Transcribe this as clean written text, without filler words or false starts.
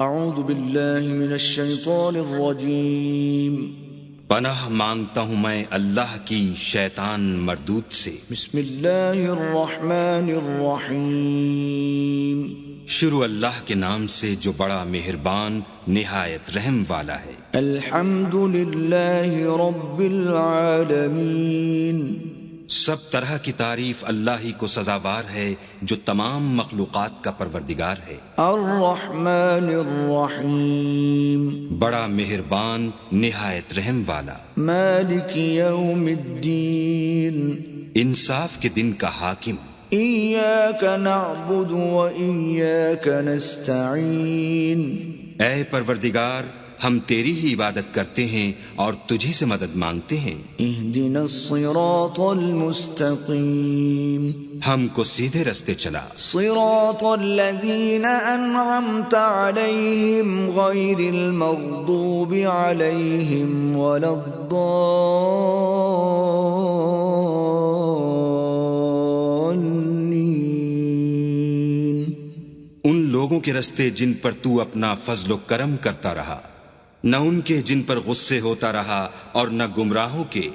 اعوذ باللہ من الشیطان الرجیم پناہ مانگتا ہوں میں اللہ کی شیطان مردود سے۔ بسم اللہ الرحمن الرحیم شروع اللہ کے نام سے جو بڑا مہربان نہایت رحم والا ہے۔ الحمد للہ رب العالمین سب طرح کی تعریف اللہ ہی کو سزاوار ہے جو تمام مخلوقات کا پروردگار ہے۔ الرحمن الرحیم بڑا مہربان نہایت رحم والا۔ مالک یوم الدین انصاف کے دن کا حاکم۔ ایاک نعبد و ایاک نستعین اے پروردگار ہم تیری ہی عبادت کرتے ہیں اور تجھی سے مدد مانگتے ہیں۔ اہدنا الصراط المستقیم ہم کو سیدھے رستے چلا۔ صراط الذین انعمت علیہم غیر المغضوب علیہم ولا الضالین ان لوگوں کے رستے جن پر تو اپنا فضل و کرم کرتا رہا، نہ ان کے جن پر غصے ہوتا رہا اور نہ گمراہوں کے